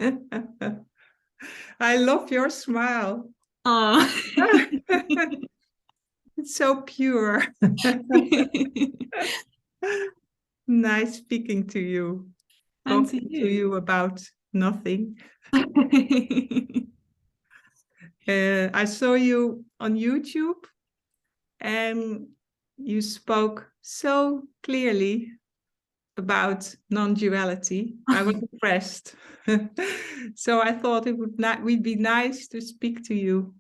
Yeah. I love your smile. Oh. It's so pure. Nice speaking to you. And Talking to you about nothing. I saw you on YouTube and you spoke so clearly about non-duality. I was impressed. So I thought it would be nice to speak to you.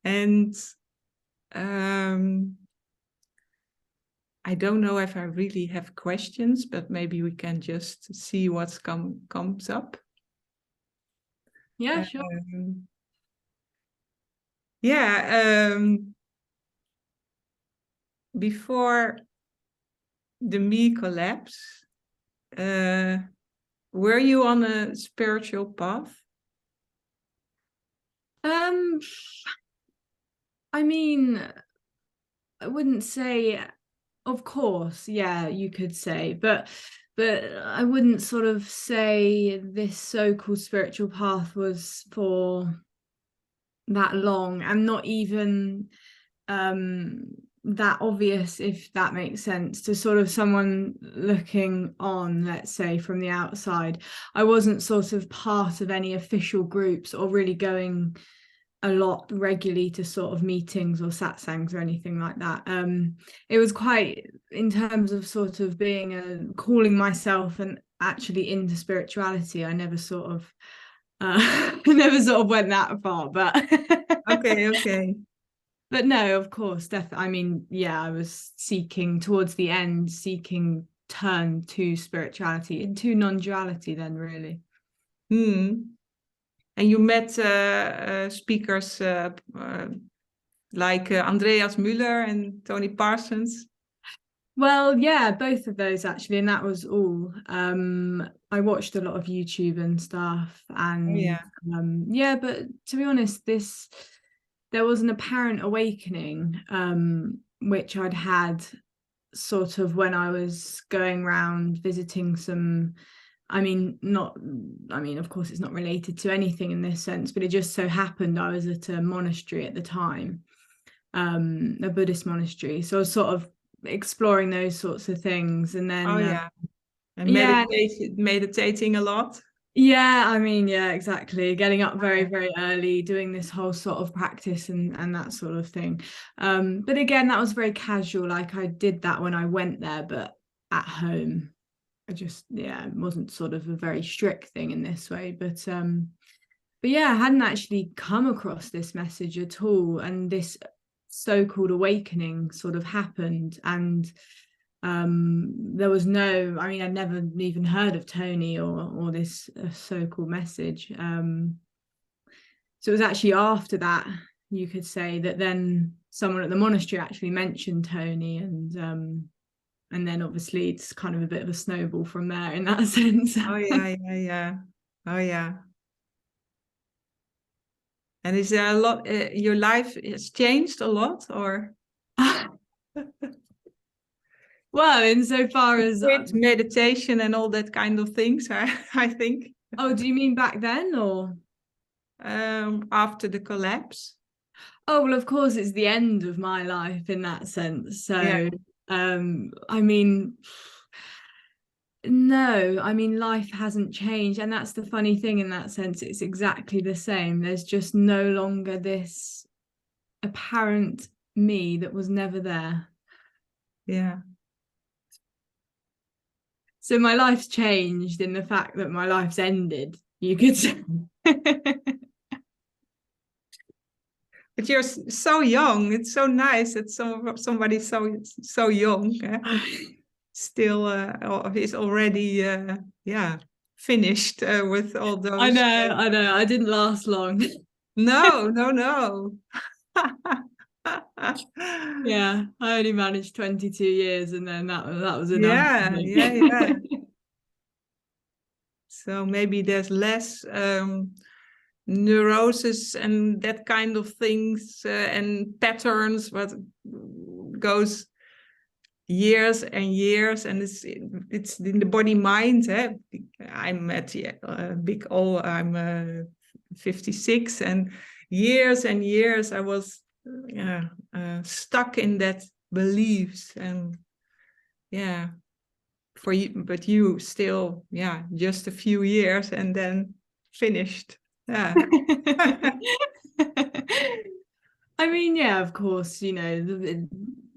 And I don't know if I really have questions, but maybe we can just see what comes up. Yeah, sure. Before the me collapse, were you on a spiritual path? I mean, I wouldn't say, of course, yeah, you could say, but I wouldn't sort of say this so-called spiritual path was for that long, and not even that obvious, if that makes sense, to sort of someone looking on, let's say, from the outside. I wasn't sort of part of any official groups or really going a lot regularly to sort of meetings or satsangs or anything like that. It was quite, in terms of sort of being calling myself and actually into spirituality, I never sort of went that far, but Okay. But no, of course, definitely. I mean, yeah, I was towards the end, turn to spirituality, into non-duality then, really. And you met speakers like Andreas Müller and Tony Parsons? Well, yeah, both of those actually, and that was all. I watched a lot of YouTube and stuff, and yeah, but to be honest, there was an apparent awakening, which I'd had sort of when I was going around visiting some, of course it's not related to anything in this sense, but it just so happened I was at a monastery at the time, a Buddhist monastery. So I was sort of exploring those sorts of things, and then and meditating a lot. Yeah, yeah, exactly. Getting up very, very early, doing this whole sort of practice and that sort of thing. But again, that was very casual. Like I did that when I went there, but at home, it wasn't sort of a very strict thing in this way. But yeah, I hadn't actually come across this message at all, and this so-called awakening sort of happened, and there was I'd never even heard of Tony or this so-called message. So it was actually after that, you could say, that then someone at the monastery actually mentioned Tony, and then obviously it's kind of a bit of a snowball from there in that sense. Oh yeah. And is there a lot, your life has changed a lot, or? Well, insofar as with meditation and all that kind of things, I think. Oh, do you mean back then, or after the collapse? Oh, well, of course, it's the end of my life in that sense. So, no, life hasn't changed. And that's the funny thing in that sense. It's exactly the same. There's just no longer this apparent me that was never there. Yeah. So my life's changed in the fact that my life's ended, you could say. But you're so young. It's so nice that somebody so young still is already finished with all those. I know. I didn't last long. No. Yeah, I only managed 22 years, and then that was enough. Yeah. So maybe there's less neurosis and that kind of things and patterns what goes years and years, and it's in the body mind. I'm at big old. I'm 56, and years I was stuck in that beliefs, and for you, but you still just a few years and then finished. I mean, yeah, of course, you know,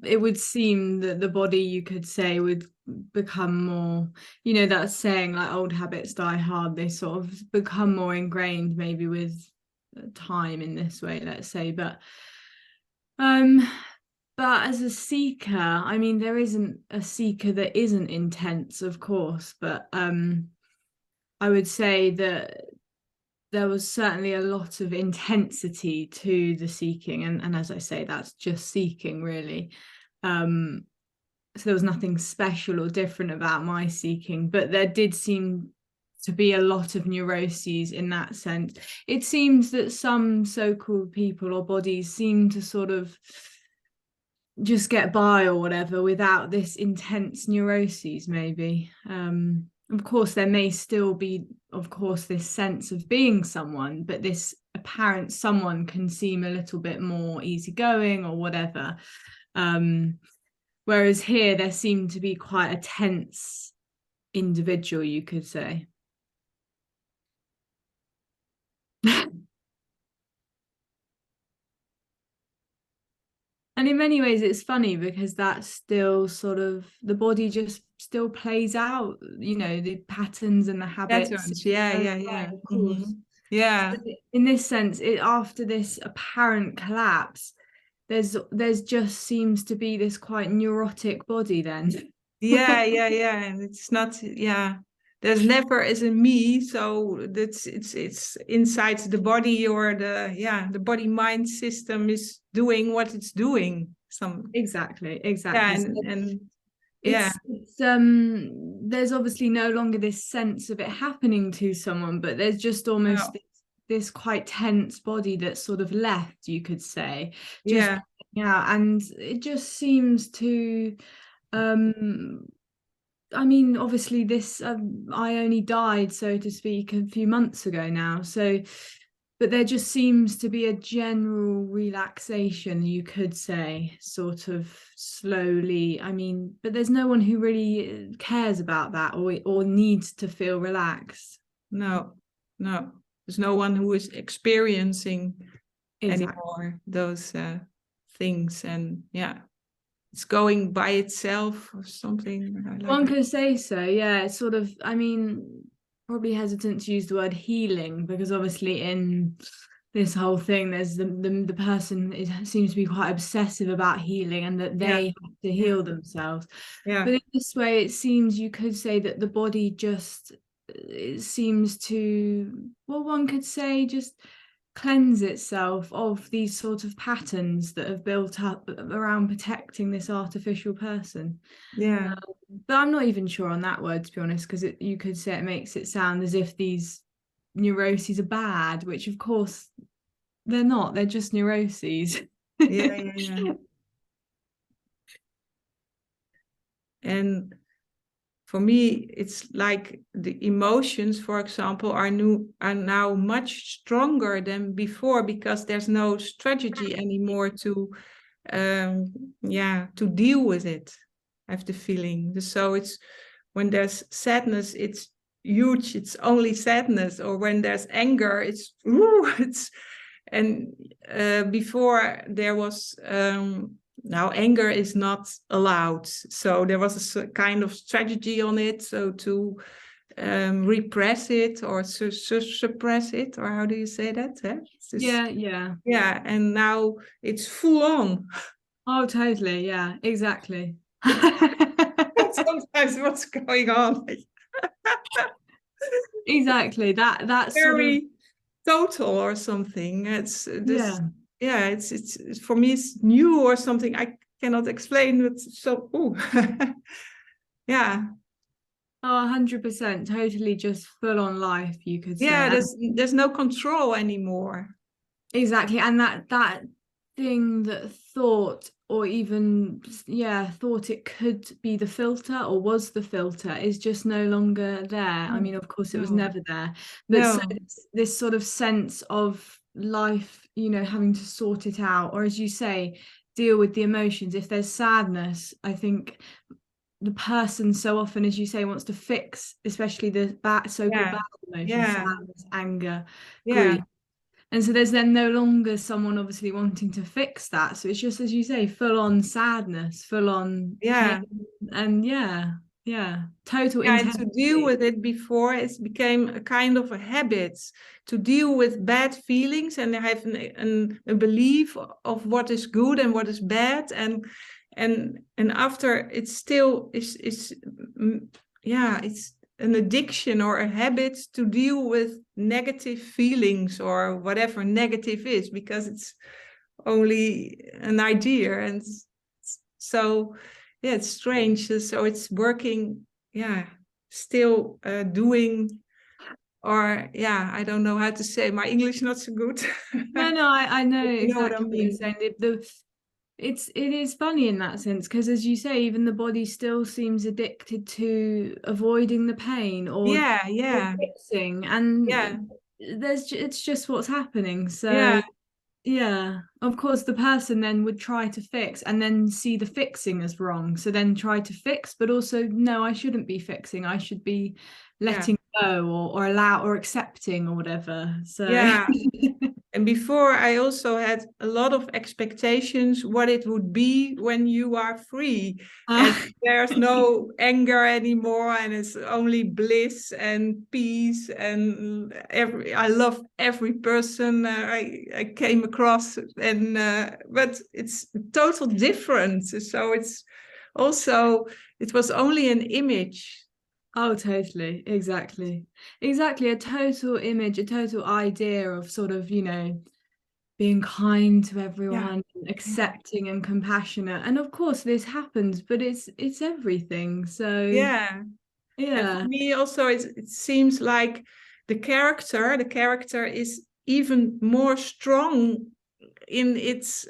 it would seem that the body, you could say, would become more, you know, that saying like old habits die hard, they sort of become more ingrained maybe with time in this way, let's say. But as a seeker, I mean, there isn't a seeker that isn't intense, of course, but I would say that there was certainly a lot of intensity to the seeking, and as I say, that's just seeking, really. So there was nothing special or different about my seeking, but there did seem to be a lot of neuroses in that sense. It seems that some so-called people or bodies seem to sort of just get by or whatever without this intense neuroses, maybe. Of course, there may still be, of course, this sense of being someone, but this apparent someone can seem a little bit more easygoing or whatever. Whereas here, there seemed to be quite a tense individual, you could say. And in many ways, it's funny because that's still sort of, the body just still plays out, you know, the patterns and the habits. Patterns, yeah. Of course. Mm-hmm. Yeah. So in this sense, after this apparent collapse, there's just seems to be this quite neurotic body then. Yeah. And it's not, there's never is a me, so that's it's inside the body, or the body mind system is doing what it's doing. Exactly. And it's there's obviously no longer this sense of it happening to someone, but there's just almost this quite tense body that's sort of left, you could say, just and it just seems to I mean, obviously this I only died, so to speak, a few months ago now, so but there just seems to be a general relaxation, you could say, sort of slowly. I mean, but there's no one who really cares about that or needs to feel relaxed. No, there's no one who is experiencing anymore those things, and it's going by itself or something like One that. could say so, yeah. It's sort of, I mean, probably hesitant to use the word healing, because obviously in this whole thing there's the person seems to be quite obsessive about healing, and that they have to heal themselves. But in this way, it seems you could say that the body just, it seems to, well, one could say, just cleanse itself of these sort of patterns that have built up around protecting this artificial person. But I'm not even sure on that word, to be honest, because you could say it makes it sound as if these neuroses are bad, which of course they're not. They're just neuroses. And for me, it's like the emotions, for example, are now much stronger than before, because there's no strategy anymore to deal with it. I have the feeling. So it's, when there's sadness, it's huge. It's only sadness. Or when there's anger, before there was now anger is not allowed, so there was a kind of strategy on it, so to repress it or suppress it, or how do you say that? And now it's full on. Oh, totally. Yeah, exactly. Sometimes what's going on? Exactly. That's very total or something. It's this. It's for me, it's new or something. I cannot explain, but so Oh, 100%, totally, just full on life, you could say. There's no control anymore. Exactly. And that thing that thought, or even thought it could be the filter or was the filter, is just no longer there. I mean, of course it was No. never there, but No. so this sort of sense of life, you know, having to sort it out, or as you say, deal with the emotions. If there's sadness, I think the person so often, as you say, wants to fix, especially the so-called bad emotions, Yeah. sadness, anger, Yeah. grief. And so there's then no longer someone obviously wanting to fix that. So it's just, as you say, full on sadness, full on pain, and total And to deal intensity. with it before, it became a kind of a habit to deal with bad feelings and have a belief of what is good and what is bad, and after it's still is it's an addiction or a habit to deal with negative feelings or whatever negative is, because it's only an idea. And so it's strange. So it's working, still doing, or I don't know how to say, my English not so good. No, I know You know what I exactly what you're mean. saying. It is funny in that sense, because as you say, even the body still seems addicted to avoiding the pain or fixing, and it's just what's happening. So of course the person then would try to fix and then see the fixing as wrong, so then try to fix, but also, no, I shouldn't be fixing, I should be letting go, or allow, or accepting, or whatever. So And before, I also had a lot of expectations what it would be when you are free, and there's no anger anymore, and it's only bliss and peace. And I love every person I came across, and but it's total difference. So it's also, it was only an image. Oh, totally. Exactly. A total image, a total idea of sort of, you know, being kind to everyone, accepting and compassionate. And of course this happens, but it's everything. So And for me also, it seems like the character is even more strong in its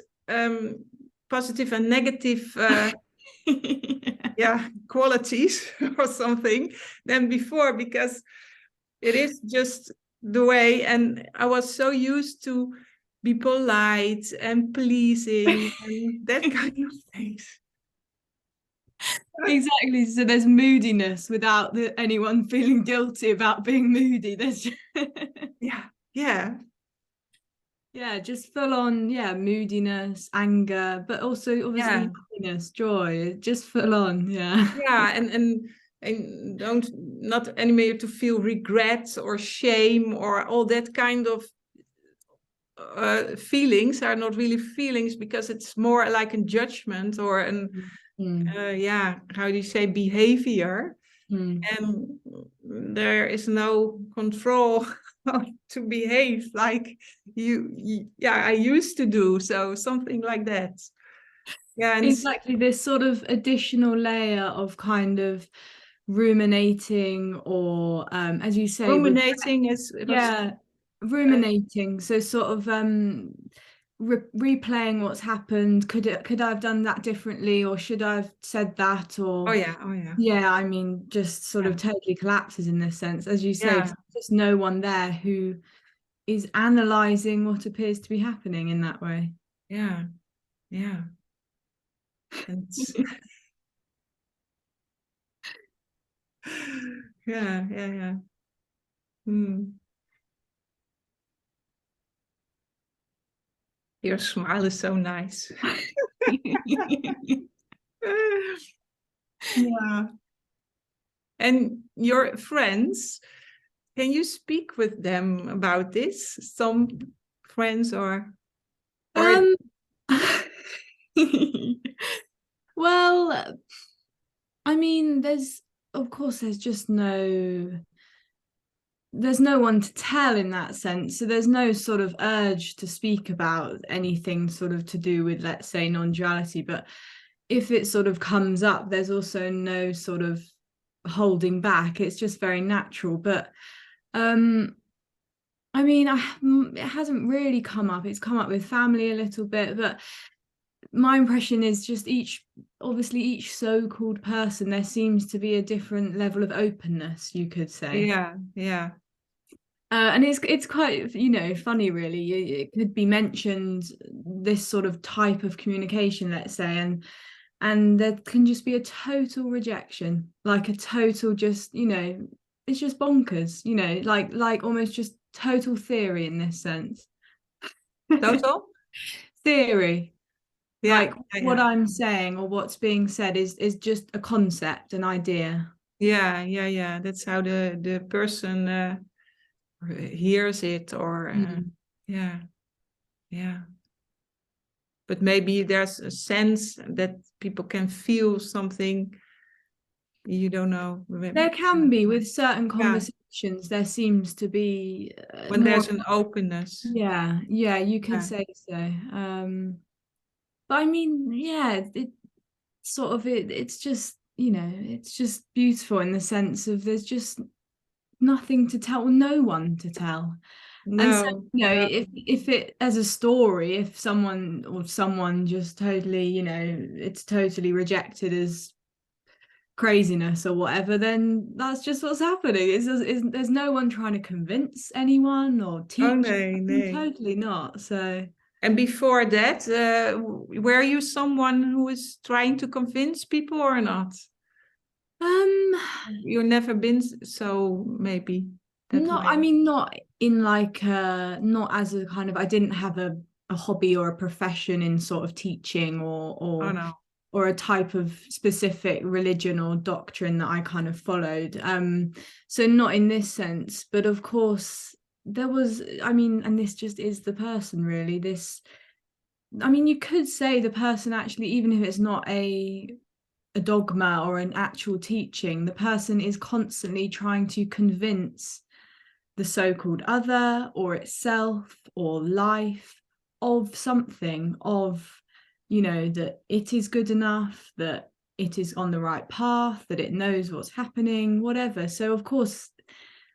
positive and negative qualities or something than before, because it is just the way. And I was so used to be polite and pleasing and that kind of things. Exactly. So there's moodiness without anyone feeling guilty about being moody. There's just full on moodiness, anger, but also obviously happiness, joy, just full on. And don't, not anymore to feel regret or shame or all that kind of feelings are not really feelings, because it's more like a judgment or an how do you say, behavior. And there is no control to behave like I used to do, so something like that. And exactly, this sort of additional layer of kind of ruminating, or as you say, ruminating ruminating, so sort of replaying what's happened. Could I have done that differently, or should I have said that, or I mean, just sort of totally collapses in this sense, as you say, because there's no one there who is analyzing what appears to be happening in that way. And Your smile is so nice. And your friends, can you speak with them about this? Some friends or well, I mean, there's just there's no one to tell in that sense. So there's no sort of urge to speak about anything sort of to do with, let's say, non-duality. But if it sort of comes up, there's also no sort of holding back. It's just very natural. But I mean, it hasn't really come up. It's come up with family a little bit, but my impression is just obviously each so-called person, there seems to be a different level of openness, you could say. Yeah. And it's quite, funny, really. It could be mentioned, this sort of type of communication, let's say, and there can just be a total rejection, like a total, just, it's just bonkers, like almost just total theory in this sense. Total? Theory. Yeah, Like yeah, what yeah. I'm saying or what's being said is just a concept, an idea. Yeah. That's how the person hears it, or Mm. yeah, yeah. But maybe there's a sense that people can feel something, you don't know. There can be, with certain Yeah, conversations, there seems to be when more. there's an openness. Yeah, you could Yeah. say so. But I mean, yeah, it sort of it's just, it's just beautiful in the sense of there's just nothing to tell, no one to tell. And so, No, if it as a story, if someone just totally, it's totally rejected as craziness or whatever, then that's just what's happening. There's no one trying to convince anyone or oh, teach them, no. totally not. So And before that, were you someone who was trying to convince people or not? um You've never been so, maybe that not, I way. mean, not in like not as a kind of, I didn't have a hobby or a profession in sort of teaching Oh no. or a type of specific religion or doctrine that I kind of followed. So not in this sense, but of course there was, I mean, and this just is the person, really. I mean, you could say the person actually, even if it's not a dogma or an actual teaching, the person is constantly trying to convince the so-called other or itself or life of something, of, that it is good enough, that it is on the right path, that it knows what's happening, whatever. So of course,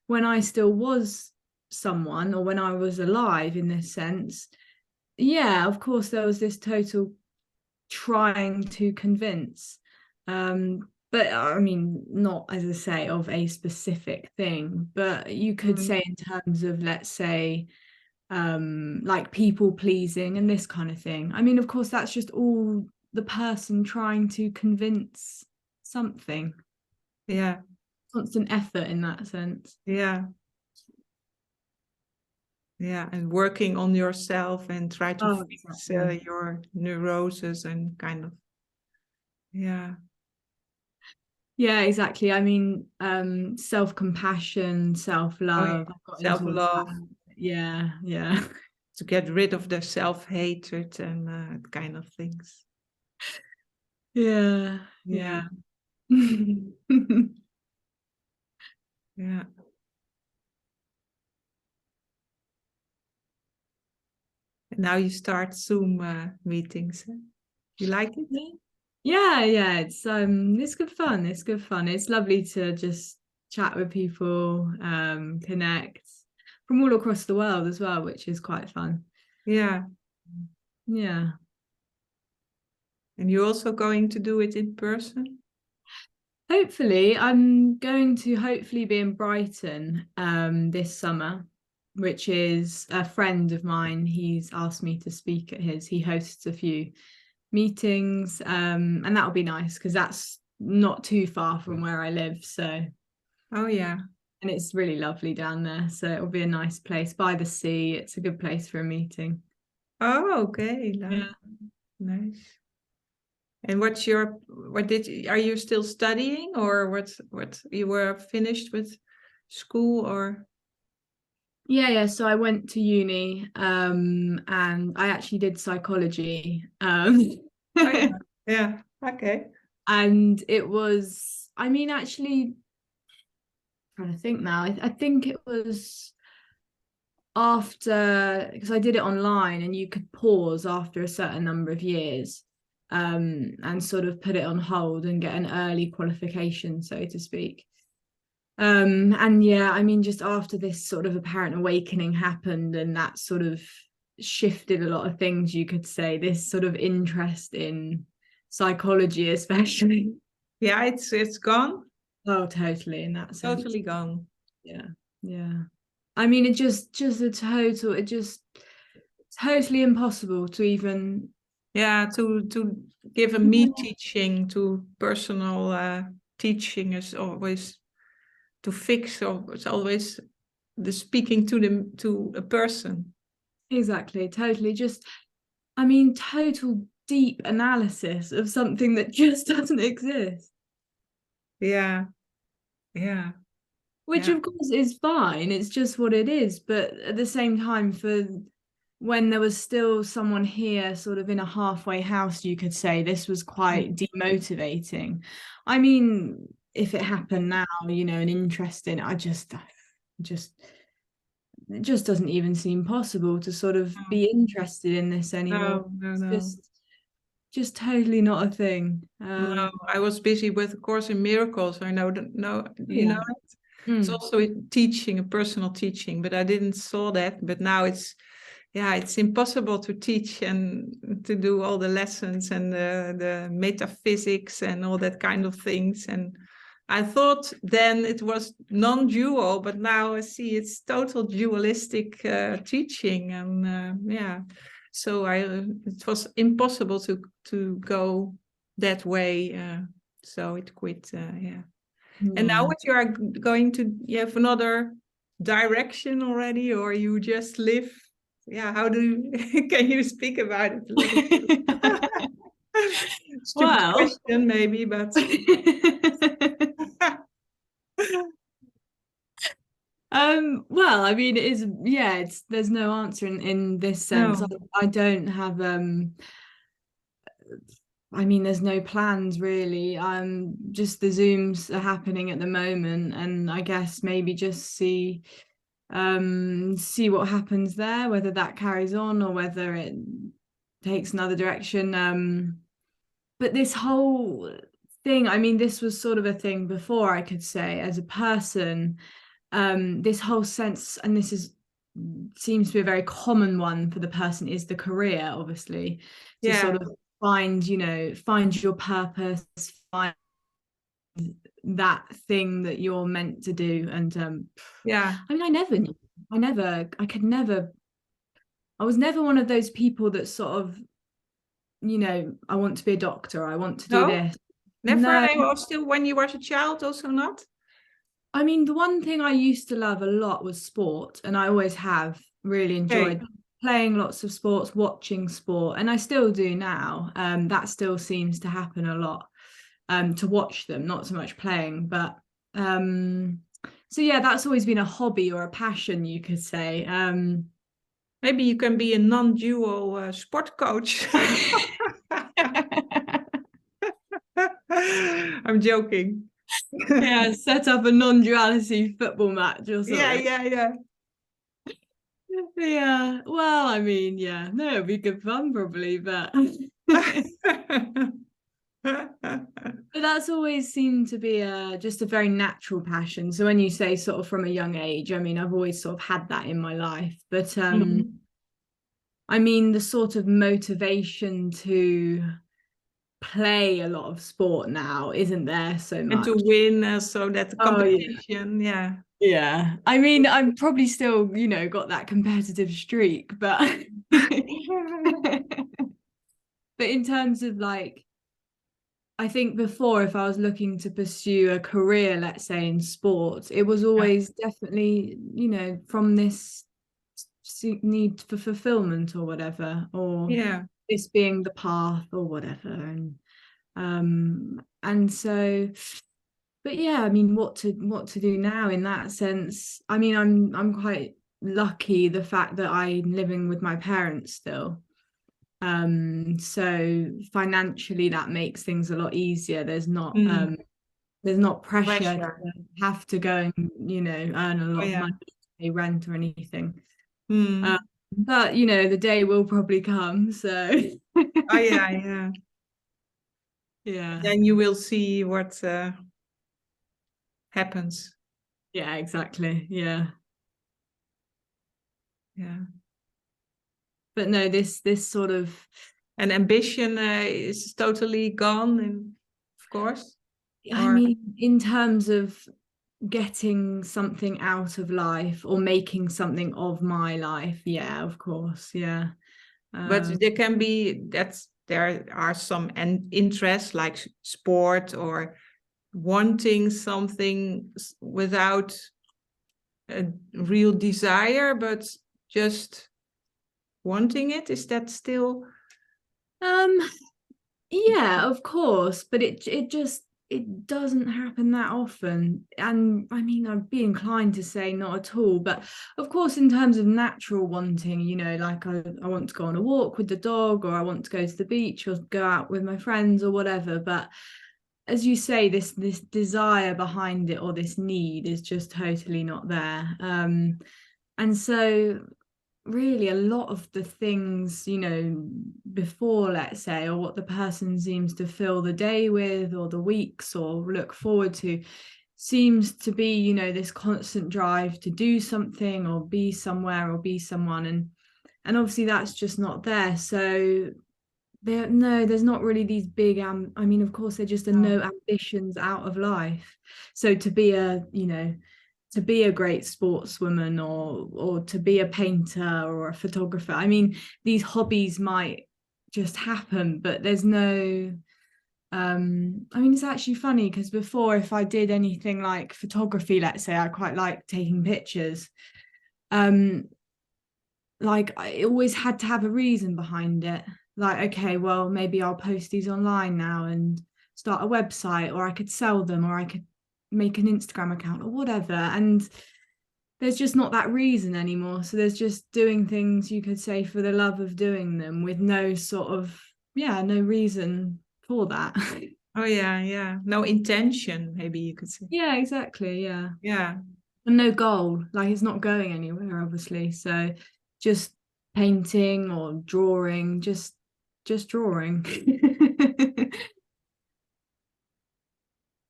when I still was someone, or when I was alive in this sense, yeah, of course there was this total trying to convince. But I mean, not, as I say, of a specific thing, but you could Mm, say in terms of, let's say, like people pleasing and this kind of thing. I mean, of course, that's just all the person trying to convince something. yeah, Constant effort in that sense. yeah, yeah. And working on yourself and try to Oh, fix exactly. your neuroses and kind of, yeah, Yeah, exactly. I mean, self-compassion, oh self-love. yeah, I've got into all of self-love, that. Yeah. to get rid of the self-hatred and kind of things. Yeah, yeah. Yeah, yeah. And now you start Zoom meetings. You like it? Yeah. It's good fun. It's good fun. It's lovely to just chat with people, connect from all across the world as well, which is quite fun. Yeah. Yeah. And you're also going to do it in person? Hopefully, I'm going to hopefully be in Brighton this summer, which is a friend of mine. He's asked me to speak at his. He hosts a few meetings, and that'll be nice because that's not too far from where I live. So, Oh yeah. and it's really lovely down there. So it'll be a nice place by the sea. It's a good place for a meeting. Oh, okay. Yeah. Nice. And are you still studying, or what you were finished with school, or? Yeah. So I went to uni, and I actually did psychology. Oh yeah. Yeah. Okay. And it was, I mean, actually, trying to think now, I think it was after, because I did it online and you could pause after a certain number of years, and sort of put it on hold and get an early qualification, so to speak. And yeah, I mean, just after this sort of apparent awakening happened, and that sort of shifted a lot of things, you could say, this sort of interest in psychology, especially. Yeah, it's gone. Oh, totally, in that sense. Totally gone. Yeah, yeah. I mean, it just a total, it just totally impossible to even. Yeah, to give a me teaching to personal teaching is always to fix, or it's always the speaking to a person. Exactly, totally. Just, I mean, total deep analysis of something that just doesn't exist. Yeah, yeah, Which yeah. of course is fine, it's just what it is. But at the same time, for when there was still someone here, sort of in a halfway house, you could say, this was quite demotivating. I mean, if it happened now, an interest in it, it just doesn't even seem possible to sort of No, be interested in this anymore. no, no, It's no. just totally not a thing. No, I was busy with a course in miracles. I know that. No, you know Yeah. it. It's Mm. also a teaching, a personal teaching, but I didn't saw that. But now it's impossible to teach and to do all the lessons and the metaphysics and all that kind of things. And I thought then it was non-dual, but now I see it's total dualistic teaching. And yeah, so it was impossible to go that way. So it quit. Yeah. And now Yeah. what you are going to, you have another direction already, or you just live? Yeah, how do you, can you speak about it a little bit? Stupid Well, question maybe, but well, I mean, it is, yeah, there's no answer in this sense. no. I don't have I mean, there's no plans really. Just the Zooms are happening at the moment, and I guess maybe just see what happens there, whether that carries on or whether it takes another direction. But this whole thing, I mean, this was sort of a thing before, I could say, as a person. This whole sense, and seems to be a very common one for the person, is the career, obviously, to Yeah, sort of find your purpose, find that thing that you're meant to do. And yeah. I mean, I was never one of those people that sort of, I want to be a doctor, I want to do No, this. never. No, I was still when you were a child, also not. I mean, the one thing I used to love a lot was sport, and I always have really Okay. enjoyed playing lots of sports, watching sport, and I still do now. That still seems to happen a lot, to watch them, not so much playing. But so yeah, that's always been a hobby or a passion, you could say. Maybe you can be a non-dual sport coach. I'm joking. Yeah, set up a non-duality football match or Yeah, something. yeah, yeah. Yeah, well, I mean, yeah, no, it'd be good fun probably, but but that's always seemed to be just a very natural passion. So when you say sort of from a young age, I mean, I've always sort of had that in my life. But Mhm. I mean, the sort of motivation to play a lot of sport now isn't there so And to much. win, so that the Oh yeah. competition, yeah. Yeah. I mean, I'm probably still, got that competitive streak, but but in terms of like, I think before, if I was looking to pursue a career, let's say in sports, it was Yeah, always definitely, from this need for fulfillment or whatever, or yeah. this being the path or whatever. And so, but yeah, I mean, what to do now in that sense? I mean, I'm quite lucky the fact that I'm living with my parents still. So financially that makes things a lot easier. There's not pressure to Pressure. have to go and, earn a Oh lot of yeah. money to pay rent or anything. Mm. But the day will probably come. So Oh yeah, yeah. yeah. Then you will see what happens. Yeah, exactly. Yeah. But no, this sort of, and ambition is totally gone, and of course. I Or mean, in terms of getting something out of life or making something of my life, yeah, of course, yeah. but there can be there are some interests like sport or wanting something without a real desire, but just wanting it. Is that still? um Yeah, of course, but it doesn't happen that often. And I mean, I'd be inclined to say not at all, but of course, in terms of natural wanting, you know, like I want to go on a walk with the dog, or I want to go to the beach or go out with my friends or whatever. But as you say, this desire behind it or this need is just totally not there. And so really a lot of the things, you know, before, let's say, or what the person seems to fill the day with or the weeks or look forward to, seems to be, you know, this constant drive to do something or be somewhere or be someone, and obviously that's just not there. So there's not really these big I mean, of course there just are no ambitions out of life. So to be a great sportswoman or to be a painter or a photographer, I mean, these hobbies might just happen, but there's no I mean, it's actually funny because before, if I did anything like photography, let's say, I quite like taking pictures, um like I always had to have a reason behind it. Like, okay, well, maybe I'll post these online now and start a website, or I could sell them, or I could make an Instagram account or whatever. And there's just not that reason anymore. So there's just doing things, you could say, for the love of doing them with no sort of, no reason for that. Oh yeah, no intention, maybe you could say. Yeah, exactly. Yeah. Yeah. And no goal, like it's not going anywhere, obviously. So just painting or drawing, just drawing.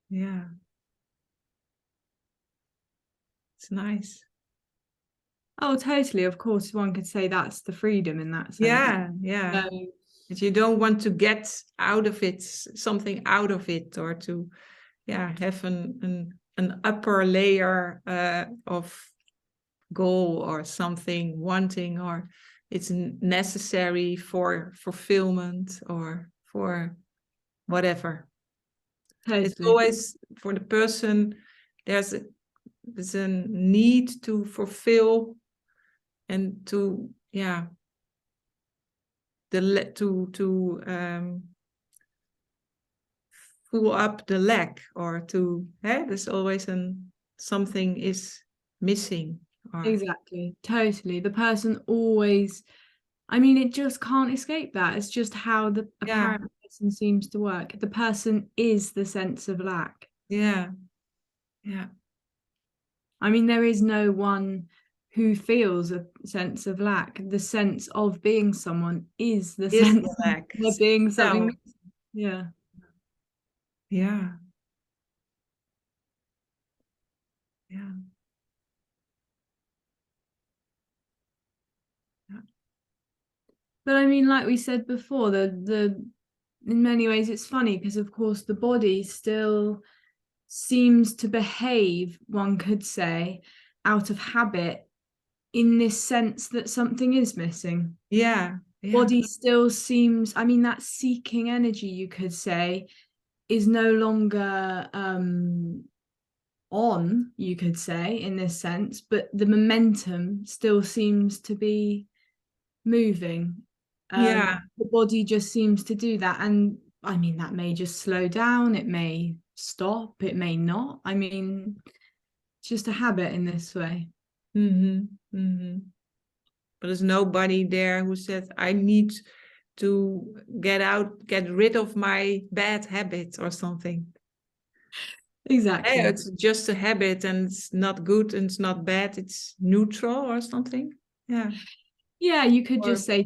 Yeah, it's nice. Oh, totally. Of course, one could say that's the freedom in that sense. Yeah. That you don't want to get out of it, something out of it, or to have an upper layer of goal or something wanting, or it's necessary for fulfillment or for whatever. It's Totally. always for the person, there's a need to fulfill and to fill up the lack, or to there's always something is missing, or Exactly. Totally. The person always, I mean, it just can't escape that. It's just how the apparent person seems to work. The person is the sense of lack. yeah. I mean, there is no one who feels a sense of lack. The sense of being someone is the Is sense the lack. of there being something. So, Yeah. yeah. But I mean, like we said before, the in many ways it's funny because of course the body still seems to behave, one could say, out of habit, in this sense that something is missing. Yeah. Body still seems, I mean, that seeking energy, you could say, is no longer on, you could say, in this sense, but the momentum still seems to be moving. The body just seems to do that. And I mean, that may just slow down, it may stop, it may not. I mean, it's just a habit in this way. But there's nobody there who said, I need to get rid of my bad habit or something. Exactly. It's just a habit, and it's not good and it's not bad. It's neutral or something. Yeah, you could just say,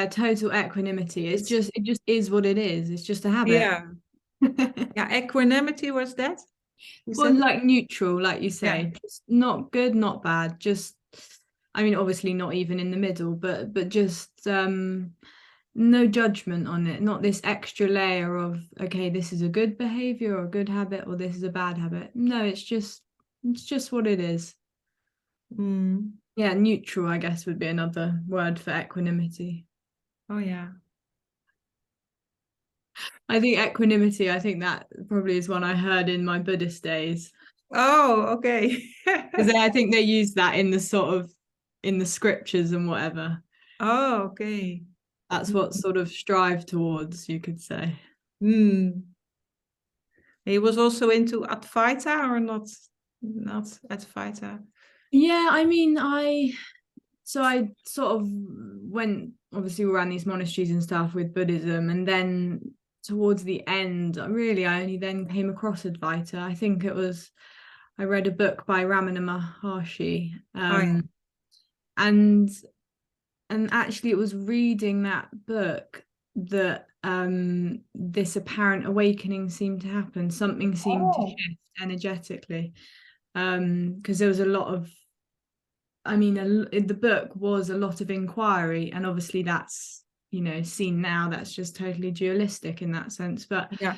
total equanimity. It just is what it is. It's just a habit. Equanimity was that? Well, like neutral, like you say, Yeah. just not good, not bad. Just, I mean, obviously not even in the middle, but just no judgment on it. Not this extra layer of, okay, this is a good behavior or a good habit, or this is a bad habit. No, it's just what it is. Yeah, neutral, I guess, would be another word for equanimity. Oh yeah. I think equanimity, I think that probably is one I heard in my Buddhist days. Oh, okay. Because I think they use that in the sort of in the scriptures and whatever. Oh, okay. That's what sort of strive towards, you could say. He was also into Advaita or not? Not Advaita. Yeah, I mean, I sort of went obviously around these monasteries and stuff with Buddhism, and then towards the end, really, I only then came across Advaita. I think it was I read a book by Ramana Maharshi, Oh yeah. and actually it was reading that book that this apparent awakening seemed to happen. Something seemed to shift energetically, because there was a lot of, I mean, the book was a lot of inquiry, and obviously that's, you know, seen now, that's just totally dualistic in that sense. But Yeah.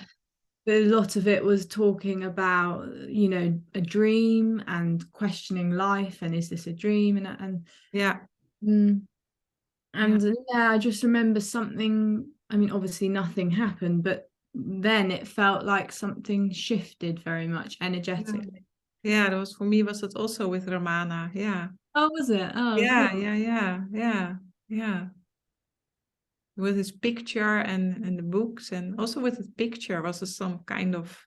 a lot of it was talking about, you know, a dream and questioning life, and is this a dream? And Yeah. and yeah, I just remember something. I mean, obviously nothing happened, but then it felt like something shifted very much energetically. Yeah, that was for me, was it also with Ramana. Yeah. Oh, was it? Oh, Yeah, cool. yeah. With his picture and the books, and also with his picture was some kind of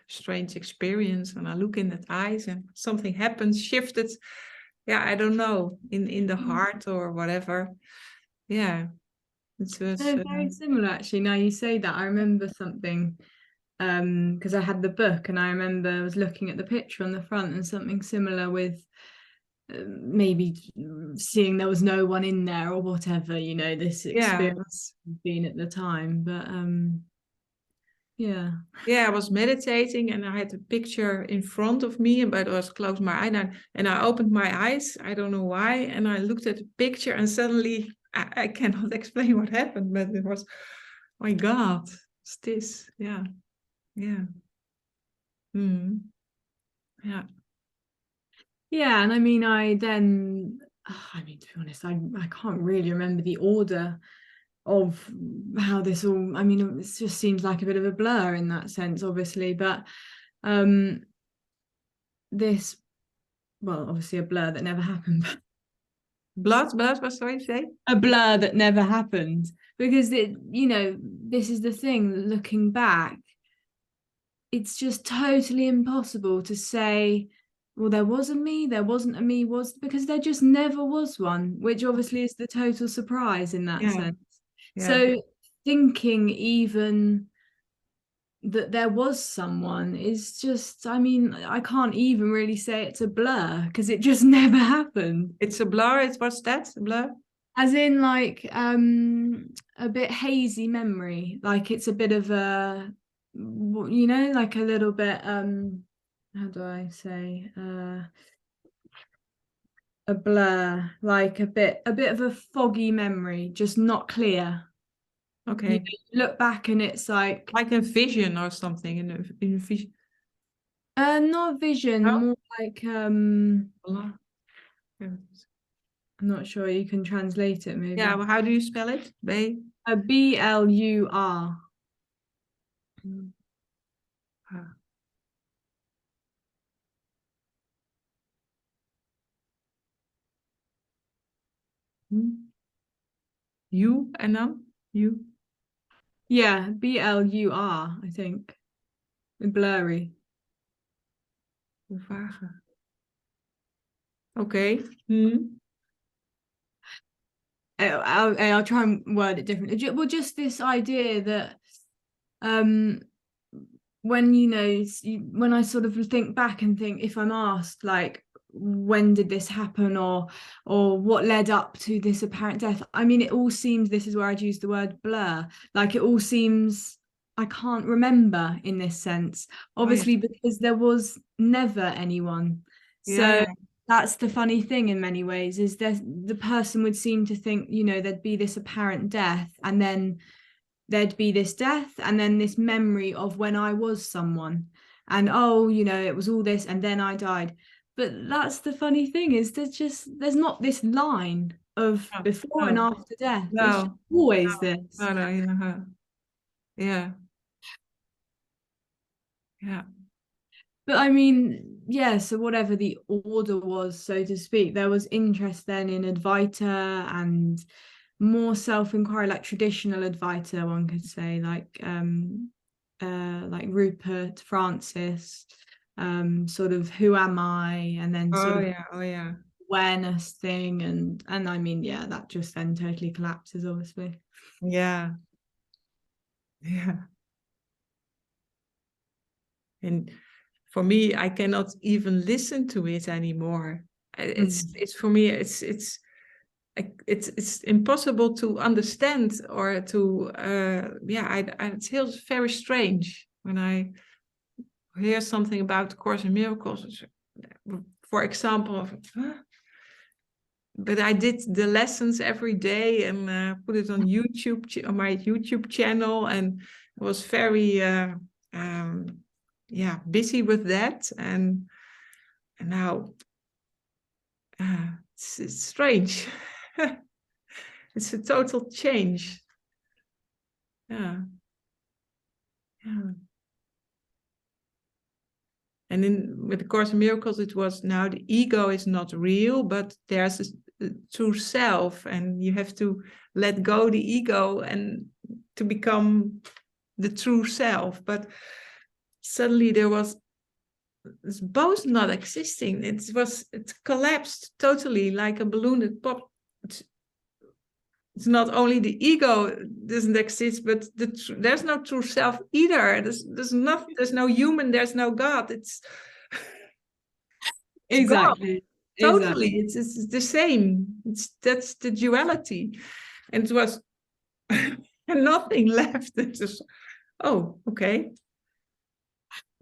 strange experience. And I look in that eyes and something happened, shifted. Yeah, I don't know, in the heart or whatever. Yeah. It was No, very similar actually. Now you say that, I remember something, because I had the book and I remember I was looking at the picture on the front, and something similar with maybe seeing there was no one in there or whatever, you know, this experience being at the time. But yeah. Yeah, I was meditating and I had a picture in front of me, but I was closed my eye and I opened my eyes. I don't know why. And I looked at the picture and suddenly I cannot explain what happened, but it was, my God, it's this. Yeah. Yeah. Yeah. Yeah, and I mean, I then, I mean, to be honest, I can't really remember the order of how this all, I mean, it just seems like a bit of a blur in that sense, obviously, but this, well, obviously a blur that never happened. Blood, what sorry you say? A blur that never happened, because it, you know, this is the thing, looking back, it's just totally impossible to say, well, there was a me, there wasn't a me, was, because there just never was one, which obviously is the total surprise in that sense. Yeah. So thinking even that there was someone is just, I mean, I can't even really say it's a blur because it just never happened. It's a blur. What's that? A blur? As in like a bit hazy memory, like it's a bit of a, you know, like a little bit how do I say, a blur, like a bit of a foggy memory, just not clear. Okay. You know, you look back and it's like a vision or something in a vision. not vision, No? more like Blur. Yeah. I'm not sure, you can translate it maybe. Yeah, well, how do you spell it? B? A BLUR. Ah. You en dan? You? Yeah, BLUR, I think. Blurry. Vage. Okay. I'll try and word it differently. Well, just this idea that when, you know, when I sort of think back and think, if I'm asked like, when did this happen, or what led up to this apparent death, I mean, it all seems, this is where I'd use the word blur, like it all seems I can't remember in this sense, obviously, because there was never anyone. So that's the funny thing in many ways, is that the person would seem to think, you know, there'd be this apparent death, and then there'd be this death, and then this memory of when I was someone, and oh, you know, it was all this, and then I died. But that's the funny thing, is there's not this line of before and after death. It's just always this. Yeah. But I mean, yeah, so whatever the order was, so to speak, there was interest then in Advaita and more self-inquiry, like traditional Advaita, one could say, like Rupert, Francis, sort of who am I, and then sort of awareness thing, and I mean, yeah, that just then totally collapses, obviously. Yeah. And for me, I cannot even listen to it anymore. It's for me, it's impossible to understand, or to it feels very strange when I hear something about Course in Miracles, for example. But I did the lessons every day and put it on YouTube, on my YouTube channel, and I was very busy with that, and now it's strange. It's a total change. Yeah. And with the Course in Miracles, it was, now the ego is not real, but there's a true self, and you have to let go the ego and to become the true self. But suddenly it's both not existing. It collapsed totally, like a balloon that popped. It's not only the ego doesn't exist, but there's no true self either. There's no human, there's no God. It's exactly. God. Totally. It's the same. That's the duality. And it was nothing left. It's just, oh, okay.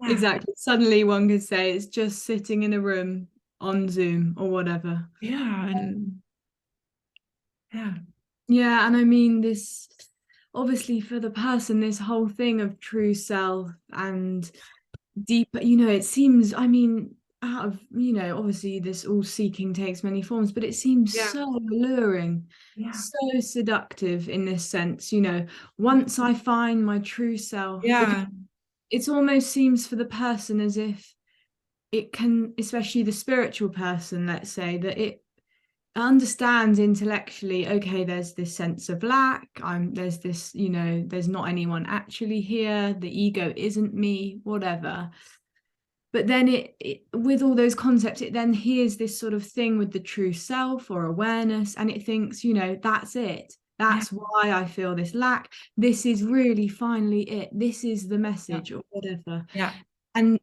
Yeah. Exactly. Suddenly one could say it's just sitting in a room on Zoom or whatever. Yeah. And yeah, and I mean, this obviously for the person, this whole thing of true self and deep, you know, it seems, I mean, out of, you know, obviously this all seeking takes many forms, but it seems so alluring, so seductive in this sense, you know, once I find my true self, it almost seems for the person as if it can, especially the spiritual person, let's say, that it understands intellectually, okay, there's this sense of lack, there's this, you know, there's not anyone actually here, the ego isn't me, whatever. But then it with all those concepts, it then hears this sort of thing with the true self or awareness, and it thinks, you know, that's it. That's why I feel this lack. This is really finally it. This is the message or whatever. And,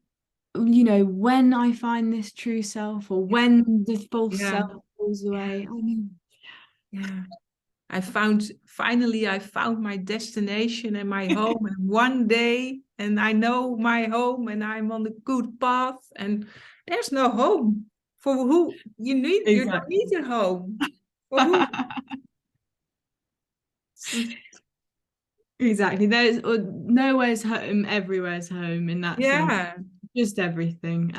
you know, when I find this true self, or when the false self goes away, I mean, finally I found my destination and my home, and one day, and I know my home, and I'm on the good path, and there's no home. For who? You don't need a home. For who? Exactly. There's nowhere's home, everywhere's home in that sense. Just everything.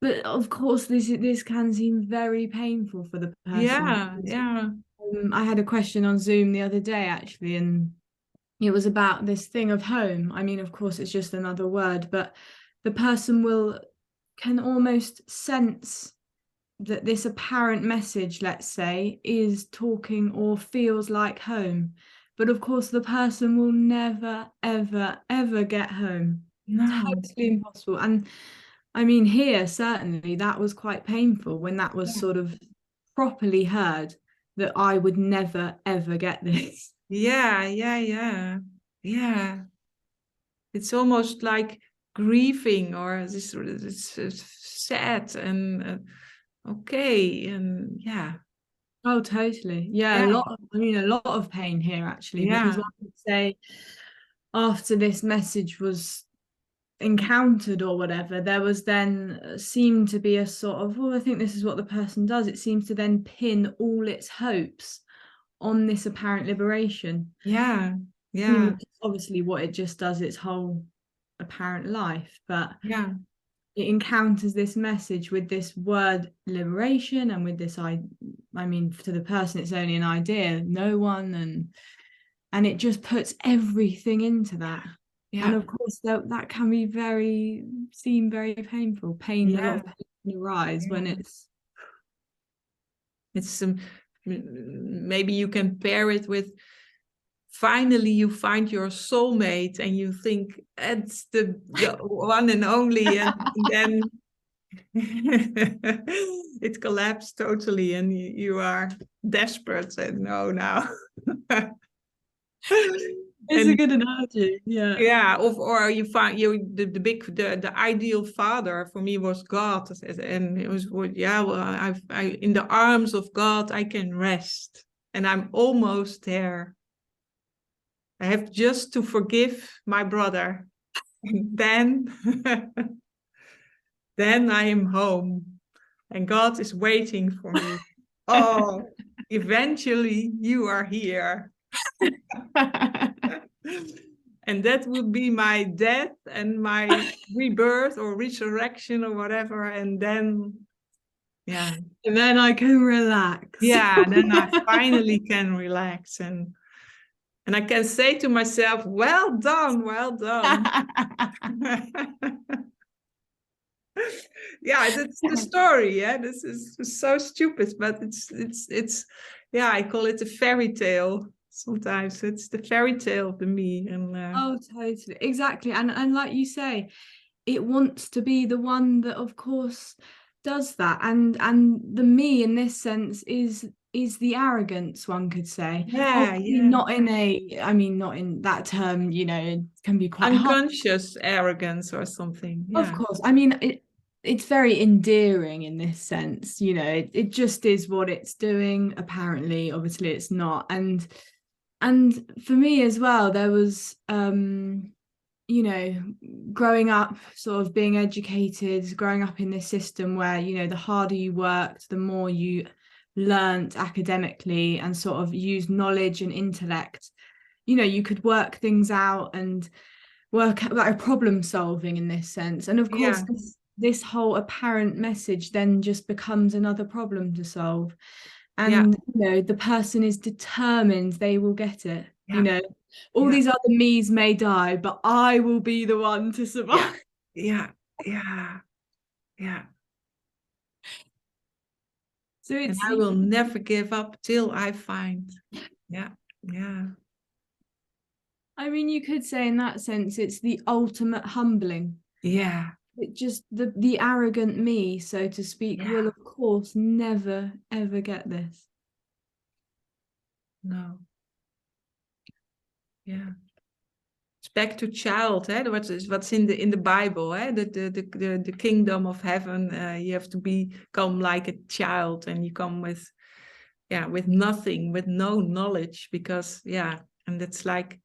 But of course, this can seem very painful for the person. I had a question on Zoom the other day, actually, and it was about this thing of home. I mean, of course, it's just another word, but the person can almost sense that this apparent message, let's say, is talking or feels like home. But of course, the person will never, ever, ever get home. No. Totally impossible. And I mean, here, certainly, that was quite painful when that was sort of properly heard, that I would never, ever get this. Yeah. It's almost like grieving, or it's sad and okay, and Oh, totally. Yeah, a lot of pain here, actually, because one would say, after this message was encountered or whatever, there was then seemed to be a sort of, well, I think this is what the person does. It seems to then pin all its hopes on this apparent liberation. Yeah. I mean, obviously what it just does its whole apparent life, but it encounters this message with this word liberation, and with this, I mean, to the person it's only an idea, no one, and it just puts everything into that. And of course that can be seem very painful. A lot of pain arise when it's maybe you can pair it with, finally you find your soulmate and you think it's the one and only, and then it collapsed totally and you are desperate and no now. It's a good analogy. Or you find the ideal father for me was God, and it was I in the arms of God I can rest, and I'm almost there. I have just to forgive my brother, and then I am home, and God is waiting for me. Oh, eventually you are here. And that would be my death and my rebirth or resurrection or whatever. And then, and then I can relax. Then I finally can relax. And I can say to myself, well done, well done. That's the story. This is so stupid, but it's I call it a fairy tale. Sometimes it's the fairy tale of the me. And oh, totally, exactly. And like you say, it wants to be the one that, of course, does that. And the me in this sense is the arrogance, one could say. Not in that term, it can be quite unconscious arrogance or something. Of course. I mean, it's very endearing in this sense, it just is what it's doing. Apparently, obviously it's not. And for me as well, there was growing up, sort of being educated, growing up in this system where, the harder you worked, the more you learnt academically and sort of used knowledge and intellect. You could work things out and work like problem solving in this sense. And of course, this whole apparent message then just becomes another problem to solve. And the person is determined they will get it. All these other me's may die, but I will be the one to survive. So and I will never give up till I find. I mean, you could say in that sense, it's the ultimate humbling. It just, the arrogant me, so to speak, will of course never, ever get this. No. It's back to child, what's in the Bible, the kingdom of heaven. You have to become like a child, and you come with nothing, with no knowledge, because and that's like,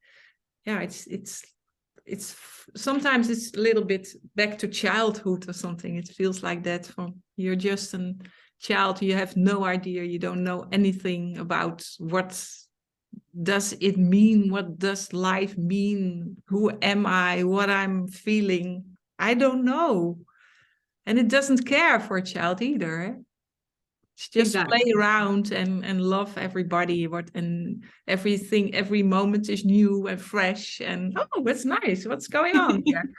it's sometimes it's a little bit back to childhood or something. It feels like that. You're just a child, you have no idea, you don't know anything about what does it mean, what does life mean, who am I, what I'm feeling. I don't know. And it doesn't care for a child either. It's just play around and love everybody, and everything, every moment is new and fresh, and that's nice, what's going on here?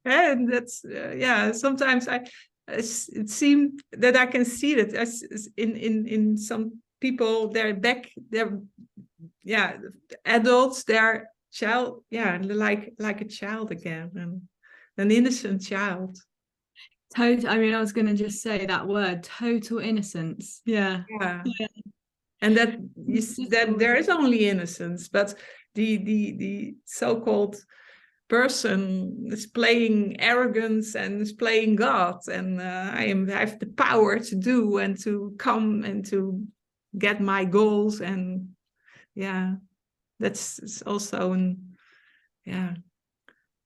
And that's sometimes it seems that I can see that as in some people, they're adults, they're child, like a child again, and an innocent child. I mean, I was going to just say that word, total innocence. And that there is only innocence, but the so-called person is playing arrogance and is playing God, and I have the power to do and to come and to get my goals, and It's also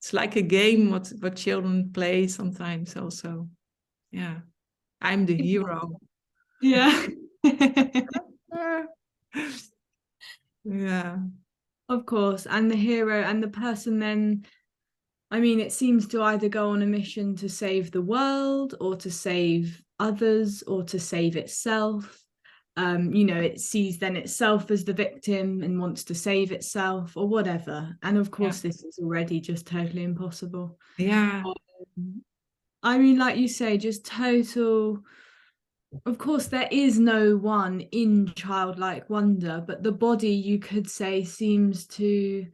it's like a game what children play sometimes also. Yeah, I'm the hero. Yeah. Yeah. Of course. And the hero and the person then, I mean, it seems to either go on a mission to save the world or to save others or to save itself. It sees then itself as the victim and wants to save itself or whatever. And of course, this is already just totally impossible. Yeah. I mean, like you say, just total. Of course, there is no one in childlike wonder, but the body, you could say, seems to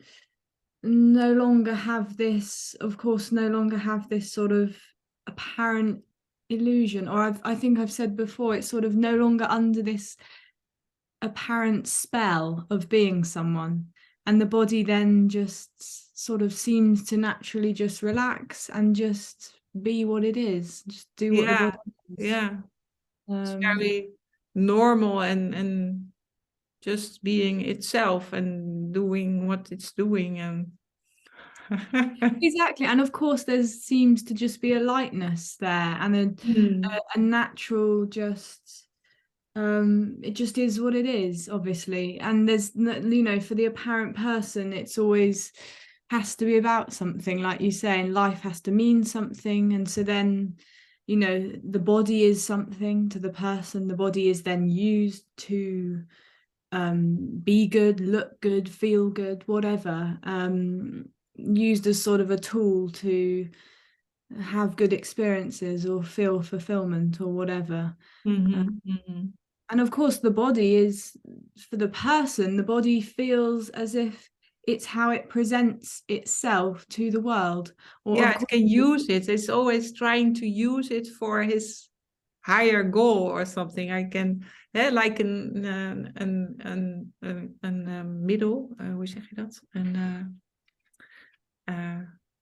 no longer have this, of course, no longer have this sort of apparent illusion. Or I think I've said before, it's sort of no longer under this apparent spell of being someone. And the body then just sort of seems to naturally just relax and just be what it is, just do what the body is. Yeah. It's very normal and just being itself and doing what it's doing and exactly. And of course there seems to just be a lightness there and a natural just it just is what it is, obviously. And there's for the apparent person it's always has to be about something, like you say, and life has to mean something. And so then the body is something to the person. The body is then used to be good, look good, feel good, whatever, used as sort of a tool to have good experiences or feel fulfillment or whatever. And of course the body is, for the person, the body feels as if it's how it presents itself to the world. Or it can use it. It's always trying to use it for his higher goal or something. I can, like een middel, hoe zeg je dat?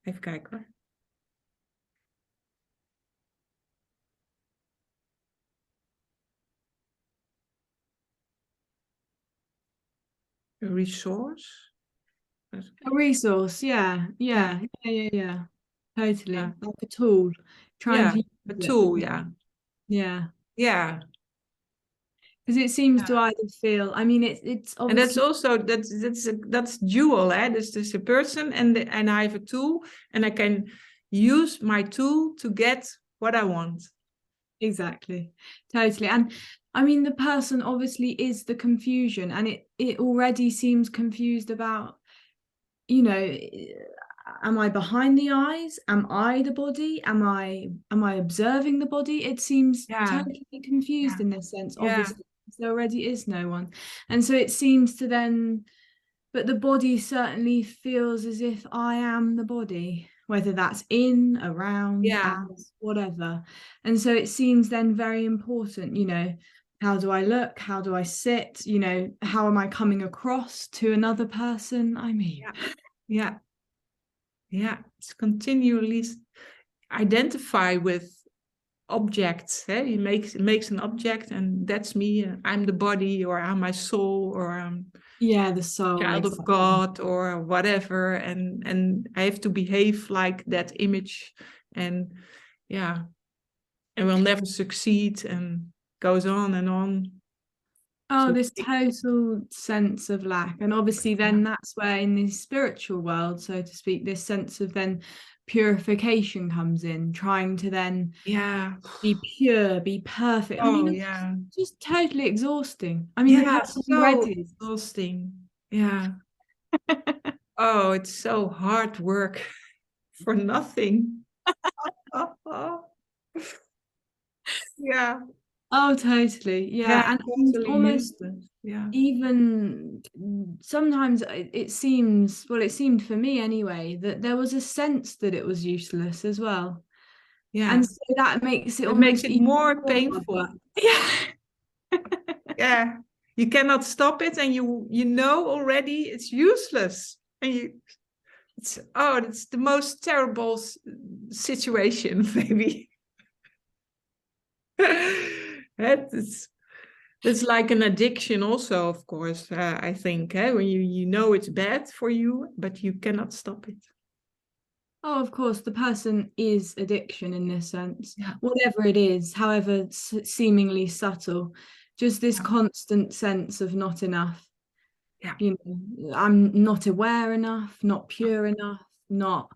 Even kijken hoor. A resource? A resource, yeah. Totally. Like a tool. Trying to use a tool, Yeah. Yeah. Because it seems to either feel, I mean, it's obviously... And that's also, that's dual, there's a person and I have a tool and I can use my tool to get what I want. Exactly. Totally. And I mean, the person obviously is the confusion, and it already seems confused about, am I behind the eyes? Am I the body? Am I observing the body? It seems totally confused in this sense, obviously, because there already is no one. And so it seems to then, but the body certainly feels as if I am the body, whether that's in, around, out, whatever. And so it seems then very important, how do I look? How do I sit? How am I coming across to another person? I mean... It's continually identify with objects. He makes an object and that's me. I'm the body, or I'm my soul, or I'm the soul, child of God, or whatever. And I have to behave like that image, and will never succeed, and goes on and on. Oh, this total sense of lack. And obviously then that's where in the spiritual world, so to speak, this sense of then purification comes in, trying to then be pure, be perfect. I mean, it's just totally exhausting. I mean, the person already is exhausting. Oh, it's so hard work for nothing. Oh, totally. And totally almost useless. even sometimes it seemed for me anyway that there was a sense that it was useless as well. And so that makes it almost even more painful. You cannot stop it, and you know already it's useless, and it's the most terrible situation maybe. It's like an addiction also, of course, I think, when you know it's bad for you, but you cannot stop it. Oh, of course, the person is addiction in this sense. Yeah. Whatever it is, however seemingly subtle, just this constant sense of not enough. Yeah. You know, I'm not aware enough, not pure enough, not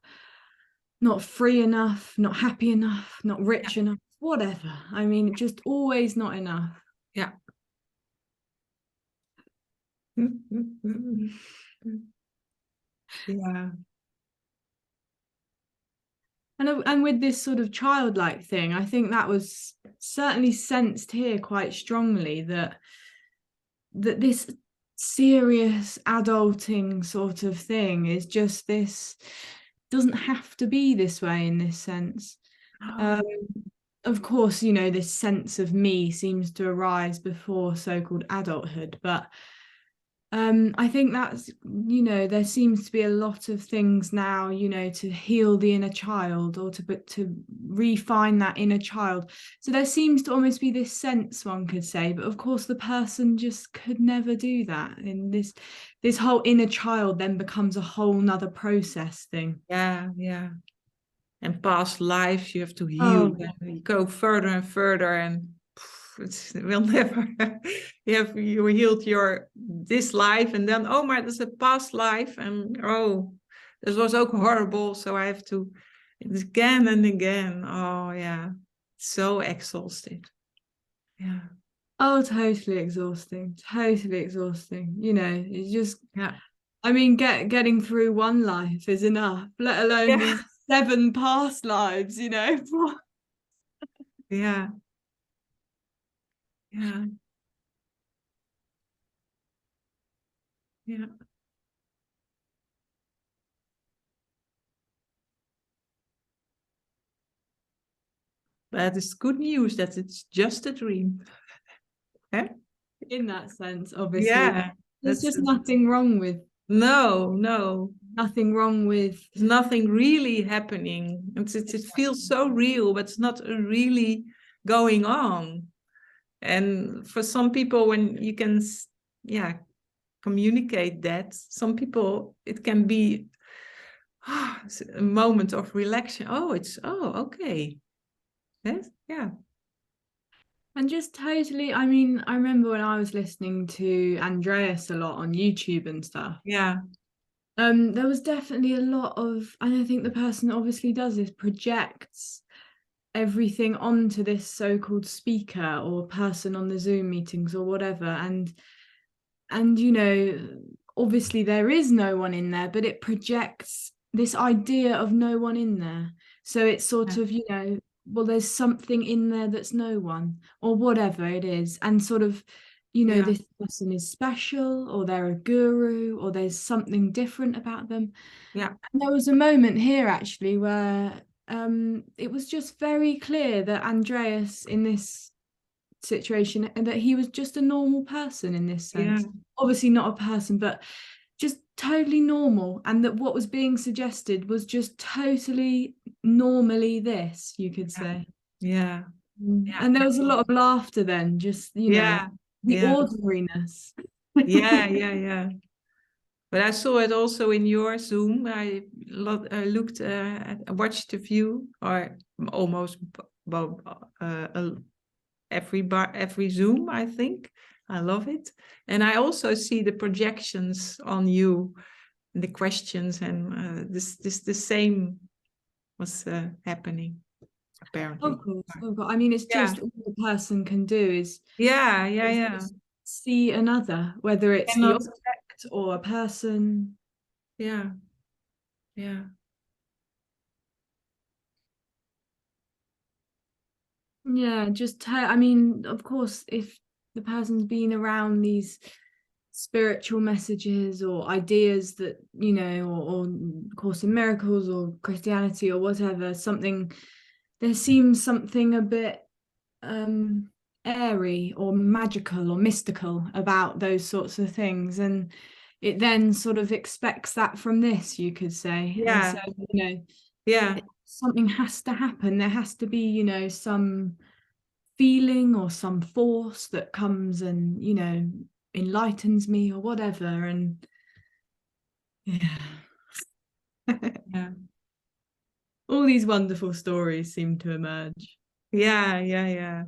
free enough, not happy enough, not rich enough, whatever. I mean, just always not enough. Yeah. Yeah. And with this sort of childlike thing, I think that was certainly sensed here quite strongly, that this serious adulting sort of thing is just this, doesn't have to be this way in this sense. Oh, Of course, you know, this sense of me seems to arise before so-called adulthood, but I think that's, you know, there seems to be a lot of things now, you know, to heal the inner child, or to refine that inner child. So there seems to almost be this sense, one could say, but of course the person just could never do that. And this whole inner child then becomes a whole nother process thing. yeah, yeah. And past lives you have to heal. Oh, You go further and further, and it will never. You healed this life, and then oh my, there's a past life, and oh, this was so horrible. So I have to again and again. Oh yeah, so exhausted. Yeah, oh, totally exhausting, totally exhausting. You know, it's just, yeah, I mean, getting through one life is enough, let alone yeah, these 7 past lives, you know. yeah, yeah, yeah. But it's good news that it's just a dream. Eh? In that sense, obviously, Yeah, there's that's just nothing wrong with no. nothing wrong with There's nothing really happening. It feels so real, but it's not really going on. And for some people, when you can, yeah, communicate that, some people, it can be a moment of relaxation. Okay. Yes, yeah. And just totally, I mean, I remember when I was listening to Andreas a lot on YouTube and stuff. Yeah. There was definitely a lot of, and I think the person that obviously does this projects everything onto this so-called speaker or person on the Zoom meetings or whatever. And you know, obviously there is no one in there, but it projects this idea of no one in there. So it's sort of, you know, well, there's something in there that's no one, or whatever it is. And sort of, you know, Yeah. this person is special, or they're a guru, or there's something different about them. Yeah. And there was a moment here actually where it was just very clear that Andreas in this situation, and that he was just a normal person in this Yeah. sense. Obviously not a person, but just totally normal, and that what was being suggested was just totally normally this, you could say. Yeah. Yeah. And there was a lot of laughter then, just, you know, Yeah. the Yeah. ordinariness. Yeah. But I saw it also in your Zoom. Looked, I watched the view, or almost every Zoom, I think. I love it. And I also see the projections on you, and the questions, and the same was happening, apparently. Of course, of course. I mean, it's Yeah. just all the person can do is Yeah. just see another, whether it's the Cannot. object or a person. Yeah. Yeah. Yeah, just I mean, of course, if the person's been around these spiritual messages or ideas that, you know, or Course in Miracles or Christianity or whatever, something, there seems something a bit airy or magical or mystical about those sorts of things, and it then sort of expects that from this, you could say. And Yeah. so, you know, Yeah. something has to happen. There has to be, you know, some feeling or some force that comes and, you know, enlightens me or whatever. And yeah. Yeah. All these wonderful stories seem to emerge. Yeah.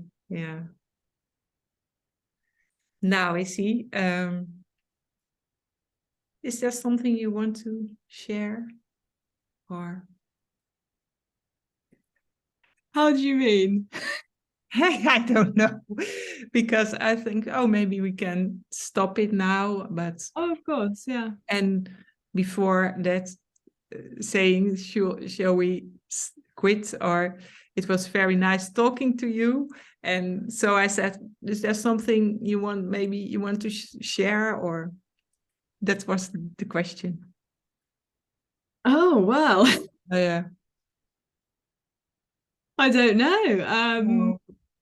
Now, Izzy, is there something you want to share? Or How do you mean? I don't know, because I think, oh, maybe we can stop it now. But Oh, of course, yeah. and before that, saying, shall we quit? Or it was very nice talking to you. And so I said, is there something you want, maybe you want to share? Or that was the question. Oh, well, Oh, yeah. I don't know. Oh.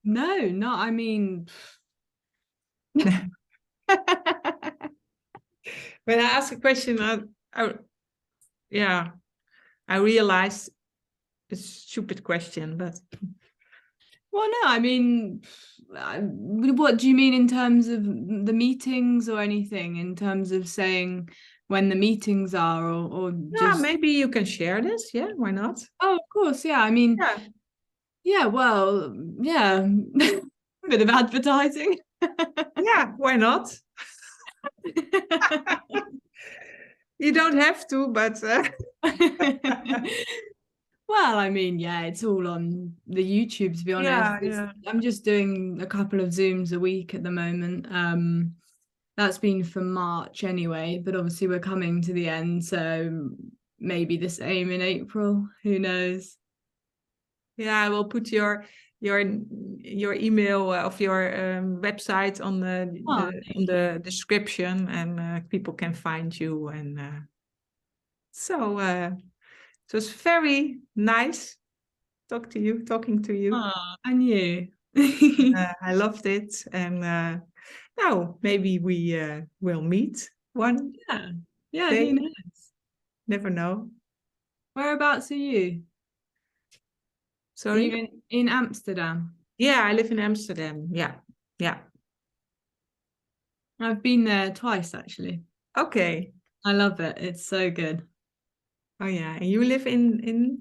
No, not, I mean, When I ask a question, yeah, I realized it's a stupid question, but well, no, I mean, what do you mean in terms of the meetings or anything? In terms of saying when the meetings are, or yeah, just? maybe you can share this. Yeah, why not? Oh, of course, yeah. I mean, Yeah, yeah. Well, yeah. Bit of advertising. yeah, why not? You don't have to, but Well, I mean, yeah, it's all on the YouTube, to be honest. yeah. I'm just doing a couple of Zooms a week at the moment. That's been for March anyway, but obviously we're coming to the end, so maybe the same in April. Who knows? Yeah, I will put your email of your website on Oh, the description, and people can find you. And so it was very nice talking to you. and you. I loved it, and now maybe we will meet one Yeah, yeah, who day. knows? Never know. Whereabouts are you? Are Sorry. you in Amsterdam? Yeah, I live in Amsterdam. Yeah. I've been there twice actually. Okay. I love it. It's so good. Oh yeah, and you live in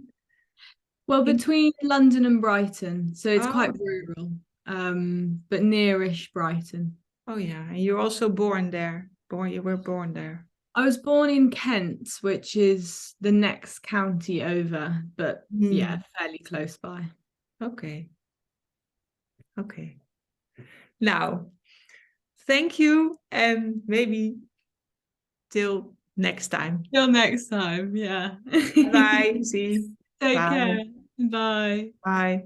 Well, in. between London and Brighton, so it's Oh, quite rural, but nearish Brighton. oh yeah, and you're also born there. You were born there. I was born in Kent, which is the next county over, but yeah, Hmm. fairly close by. Okay. Okay. Now, thank you, and maybe till next time. Till next time, yeah. Bye. See. Take Bye. care. Bye. Bye.